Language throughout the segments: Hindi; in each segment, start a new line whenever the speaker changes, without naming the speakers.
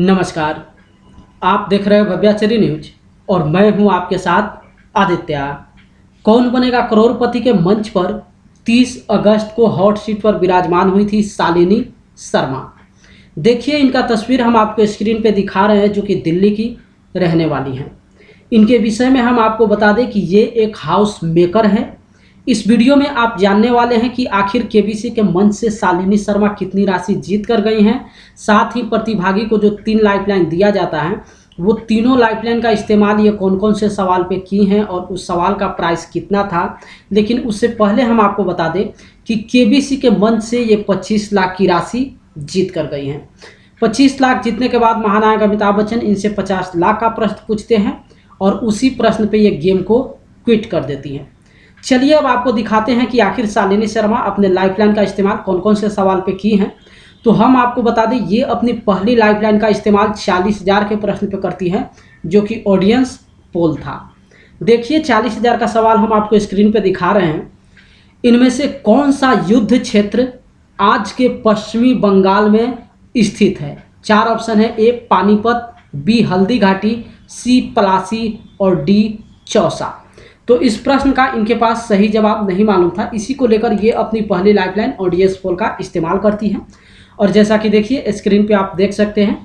नमस्कार। आप देख रहे हो भव्याचरी न्यूज और मैं हूं आपके साथ आदित्य। कौन बनेगा करोड़पति के मंच पर 30 अगस्त को हॉट सीट पर विराजमान हुई थी शालिनी शर्मा। देखिए इनका तस्वीर हम आपको स्क्रीन पे दिखा रहे हैं, जो कि दिल्ली की रहने वाली हैं। इनके विषय में हम आपको बता दें कि ये एक हाउस मेकर है। इस वीडियो में आप जानने वाले हैं कि आखिर केबीसी के मंच से शालिनी शर्मा कितनी राशि जीत कर गई हैं। साथ ही प्रतिभागी को जो 3 लाइफलाइन दिया जाता है, वो तीनों लाइफलाइन का इस्तेमाल ये कौन कौन से सवाल पे की हैं और उस सवाल का प्राइस कितना था। लेकिन उससे पहले हम आपको बता दें कि केबीसी के मंच से ये 25 लाख की राशि जीत कर गई हैं। 25 लाख जीतने के बाद महानायक अमिताभ बच्चन इनसे 50 लाख का प्रश्न पूछते हैं और उसी प्रश्न पे ये गेम को क्विट कर देती हैं। चलिए अब आपको दिखाते हैं कि आखिर शालिनी शर्मा अपने लाइफलाइन का इस्तेमाल कौन कौन से सवाल पे की हैं। तो हम आपको बता दें, ये अपनी पहली लाइफलाइन का इस्तेमाल 40,000 के प्रश्न पे करती हैं, जो कि ऑडियंस पोल था। देखिए 40,000 का सवाल हम आपको स्क्रीन पे दिखा रहे हैं। इनमें से कौन सा युद्ध क्षेत्र आज के पश्चिमी बंगाल में स्थित है? 4 ऑप्शन है। ए पानीपत, बी हल्दी घाटी, सी पलासी और डी चौसा। तो इस प्रश्न का इनके पास सही जवाब नहीं मालूम था। इसी को लेकर ये अपनी पहली लाइफलाइन ऑडियंस पोल का इस्तेमाल करती हैं। और जैसा कि देखिए स्क्रीन पे आप देख सकते हैं,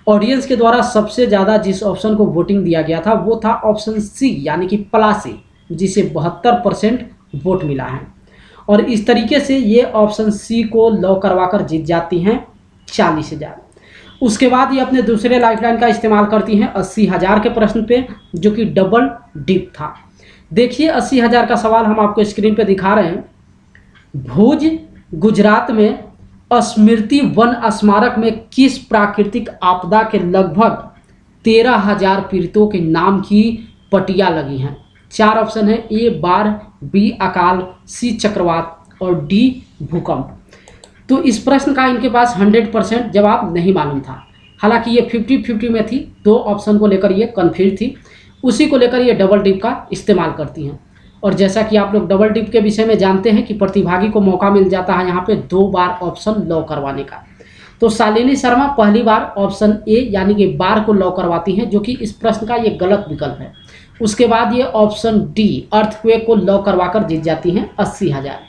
ऑडियंस के द्वारा सबसे ज़्यादा जिस ऑप्शन को वोटिंग दिया गया था वो था ऑप्शन सी यानी कि पलासी, जिसे 72% वोट मिला है। और इस तरीके से ये ऑप्शन सी को लॉ करवा कर जीत जाती हैं 40,000। उसके बाद ये अपने दूसरे लाइफलाइन का इस्तेमाल करती हैं 80,000 के प्रश्न पे, जो कि डबल डिप था। देखिए 80,000 का सवाल हम आपको स्क्रीन पे दिखा रहे हैं। भुज गुजरात में स्मृति वन स्मारक में किस प्राकृतिक आपदा के लगभग 13,000 पीड़ितों के नाम की पट्टियां लगी हैं? 4 ऑप्शन है। ए बाढ़, बी अकाल, सी चक्रवात और डी भूकंप। तो इस प्रश्न का इनके पास 100% जवाब नहीं मालूम था। हालांकि ये 50-50 में थी, 2 ऑप्शन को लेकर ये कन्फ्यूज थी। उसी को लेकर ये डबल डिप का इस्तेमाल करती हैं। और जैसा कि आप लोग डबल डिप के विषय में जानते हैं कि प्रतिभागी को मौका मिल जाता है यहाँ पे 2 बार ऑप्शन लॉ करवाने का। तो शालिनी शर्मा पहली बार ऑप्शन ए यानी कि बार को लॉ करवाती हैं, जो कि इस प्रश्न का ये गलत विकल्प है। उसके बाद ये ऑप्शन डी अर्थक्वेक को लॉ करवाकर जीत जाती हैं 80,000।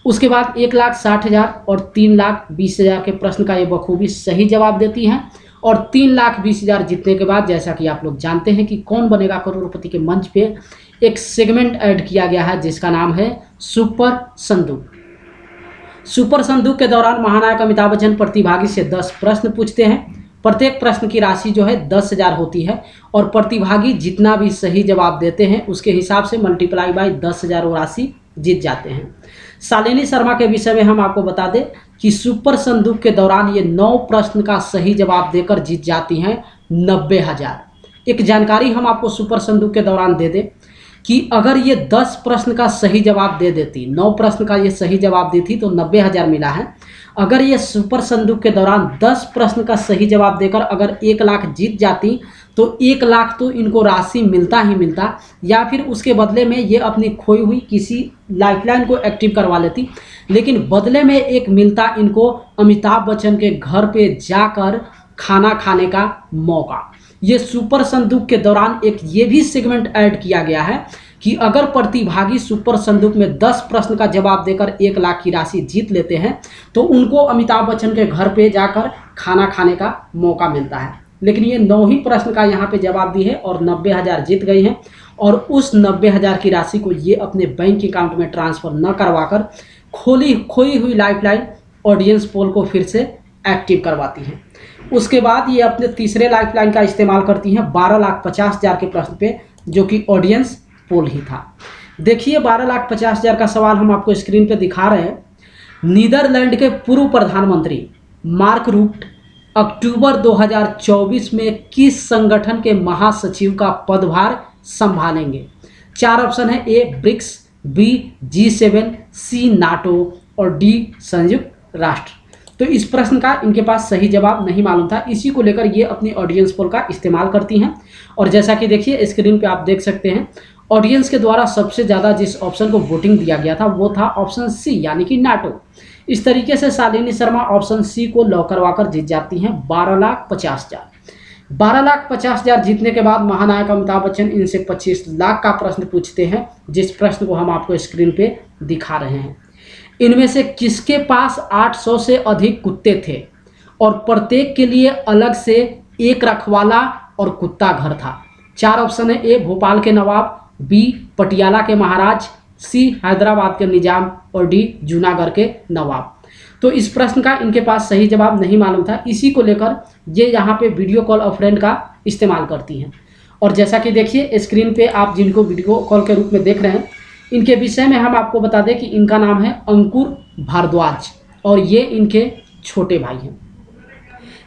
उसके बाद 1,60,000 और 3,20,000 के प्रश्न का ये बखूबी सही जवाब देती हैं। और 3,20,000 जीतने के बाद जैसा कि आप लोग जानते हैं कि कौन बनेगा करोड़पति के मंच पे एक सेगमेंट ऐड किया गया है, जिसका नाम है सुपर संदूक। सुपर संदूक के दौरान महानायक अमिताभ बच्चन प्रतिभागी से 10 प्रश्न पूछते हैं। प्रत्येक प्रश्न की राशि जो है 10,000 होती है और प्रतिभागी जितना भी सही जवाब देते हैं उसके हिसाब से मल्टीप्लाई बाय 10,000 वो राशि जीत जाते हैं। शालिनी शर्मा के विषय में हम आपको बता दें कि सुपर संदूक के दौरान ये 9 प्रश्न का सही जवाब देकर जीत जाती हैं 90,000। एक जानकारी हम आपको सुपर संदूक के दौरान दे दें कि अगर ये 10 प्रश्न का सही जवाब दे देती, 9 प्रश्न का ये सही जवाब दी थी तो 90,000 मिला है। अगर ये सुपर संदूक के दौरान 10 प्रश्न का सही जवाब देकर अगर 1 लाख जीत जाती तो 1 लाख तो इनको राशि मिलता ही मिलता, या फिर उसके बदले में ये अपनी खोई हुई किसी लाइफलाइन को एक्टिव करवा लेती। लेकिन बदले में एक मिलता इनको अमिताभ बच्चन के घर पे जाकर खाना खाने का मौका। ये सुपर संदूक के दौरान एक ये भी सेगमेंट ऐड किया गया है कि अगर प्रतिभागी सुपर संदूक में 10 प्रश्न का जवाब देकर 1 लाख की राशि जीत लेते हैं तो उनको अमिताभ बच्चन के घर पे जाकर खाना खाने का मौका मिलता है। लेकिन ये 9 ही प्रश्न का यहाँ पे जवाब दी है और 90,000 जीत गई हैं। और उस 90,000 की राशि को ये अपने बैंक अकाउंट में ट्रांसफ़र न करवाकर खोई हुई लाइफलाइन ऑडियंस पोल को फिर से एक्टिव करवाती हैं। उसके बाद ये अपने तीसरे लाइफलाइन का इस्तेमाल करती हैं 12,50,000 के प्रश्न पे, जो कि ऑडियंस पोल ही था। देखिए 12,50,000 का सवाल हम आपको स्क्रीन पे दिखा रहे हैं। नीदरलैंड के पूर्व प्रधानमंत्री मार्क रूट अक्टूबर 2024 में किस संगठन के महासचिव का पदभार संभालेंगे? 4 ऑप्शन है। ए ब्रिक्स, बी G7, सी नाटो और डी संयुक्त राष्ट्र। तो इस प्रश्न का इनके पास सही जवाब नहीं मालूम था। इसी को लेकर ये अपनी ऑडियंस पोल का इस्तेमाल करती हैं। और जैसा कि देखिए स्क्रीन पे आप देख सकते हैं, ऑडियंस के द्वारा सबसे ज़्यादा जिस ऑप्शन को वोटिंग दिया गया था वो था ऑप्शन सी यानी कि नाटो। इस तरीके से शालिनी शर्मा ऑप्शन सी को लॉ करवाकर जीत जाती हैं 12,50,000। 12,50,000 जीतने के बाद महानायक अमिताभ बच्चन इनसे 25 लाख का प्रश्न पूछते हैं, जिस प्रश्न को हम आपको स्क्रीन पे दिखा रहे हैं। इनमें से किसके पास 800 से अधिक कुत्ते थे और प्रत्येक के लिए अलग से एक रखवाला और कुत्ता घर था? 4 ऑप्शन है। ए भोपाल के नवाब, बी पटियाला के महाराज, सी हैदराबाद के निजाम और डी जूनागढ़ के नवाब। तो इस प्रश्न का इनके पास सही जवाब नहीं मालूम था, इसी को लेकर ये यहाँ पे वीडियो कॉल अ फ्रेंड का इस्तेमाल करती हैं। और जैसा कि देखिए स्क्रीन पे आप जिनको वीडियो कॉल के रूप में देख रहे हैं, इनके विषय में हम आपको बता दें कि इनका नाम है अंकुर भारद्वाज और ये इनके छोटे भाई हैं।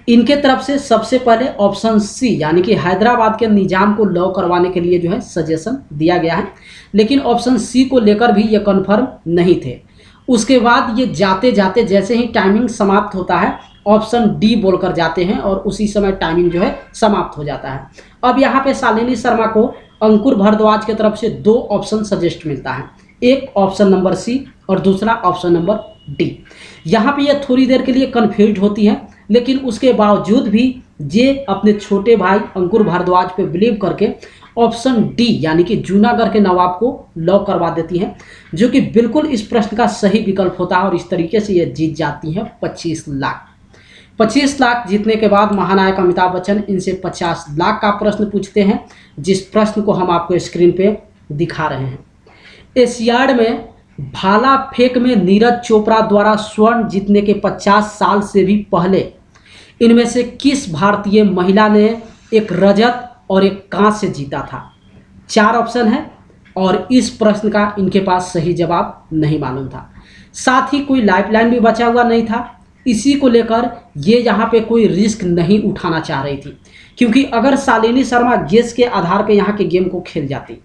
इनके तरफ से सबसे पहले ऑप्शन सी यानी कि हैदराबाद के निजाम को लॉ करवाने के लिए जो है सजेशन दिया गया है, लेकिन ऑप्शन सी को लेकर भी ये कन्फर्म नहीं थे। उसके बाद ये जाते जाते जैसे ही टाइमिंग समाप्त होता है ऑप्शन डी बोलकर जाते हैं और उसी समय टाइमिंग जो है समाप्त हो जाता है। अब यहाँ पे शालिनी शर्मा को अंकुर भारद्वाज की तरफ से 2 ऑप्शन सजेस्ट मिलता है, एक ऑप्शन नंबर सी और दूसरा ऑप्शन नंबर डी। यहाँ पे ये थोड़ी देर के लिए कन्फ्यूज होती है, लेकिन उसके बावजूद भी ये अपने छोटे भाई अंकुर भारद्वाज पे बिलीव करके ऑप्शन डी यानी कि जूनागढ़ के नवाब को लॉक करवा देती हैं, जो कि बिल्कुल इस प्रश्न का सही विकल्प होता है और इस तरीके से ये जीत जाती हैं 25 लाख। 25 लाख जीतने के बाद महानायक अमिताभ बच्चन इनसे 50 लाख का प्रश्न पूछते हैं, जिस प्रश्न को हम आपको स्क्रीन पे दिखा रहे हैं। एशियाड में भाला फेंक में नीरज चोपड़ा द्वारा स्वर्ण जीतने के 50 साल से भी पहले इनमें से किस भारतीय महिला ने एक रजत और एक कांस्य जीता था? 4 ऑप्शन है और इस प्रश्न का इनके पास सही जवाब नहीं मालूम था। साथ ही कोई लाइफलाइन भी बचा हुआ नहीं था, इसी को लेकर ये यहाँ पे कोई रिस्क नहीं उठाना चाह रही थी, क्योंकि अगर शालिनी शर्मा गेस के आधार पे यहाँ के गेम को खेल जाती,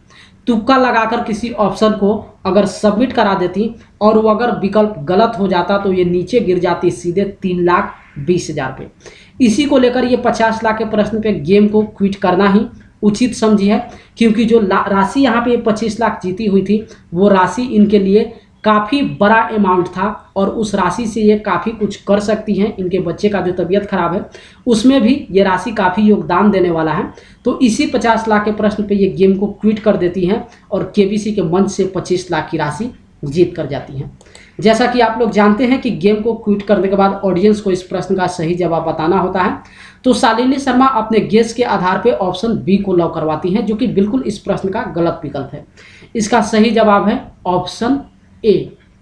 तुक्का लगाकर किसी ऑप्शन को अगर सबमिट करा देती और वो अगर विकल्प गलत हो जाता तो ये नीचे गिर जाती सीधे 3,20,000 पे। इसी को लेकर ये 50 लाख के प्रश्न पे गेम को क्विट करना ही उचित समझी है, क्योंकि जो राशि यहाँ पे 25 लाख जीती हुई थी वो राशि इनके लिए काफ़ी बड़ा अमाउंट था और उस राशि से ये काफ़ी कुछ कर सकती हैं। इनके बच्चे का जो तबीयत खराब है उसमें भी ये राशि काफ़ी योगदान देने वाला है। तो इसी 50 लाख के प्रश्न पे ये गेम को क्विट कर देती हैं और केबीसी के मंच से 25 लाख की राशि जीत कर जाती हैं। जैसा कि आप लोग जानते हैं कि गेम को क्विट करने के बाद ऑडियंस को इस प्रश्न का सही जवाब बताना होता है, तो शालिनी शर्मा अपने गेस के आधार पे ऑप्शन बी को लॉक करवाती हैं, जो कि बिल्कुल इस प्रश्न का गलत विकल्प है। इसका सही जवाब है ऑप्शन ए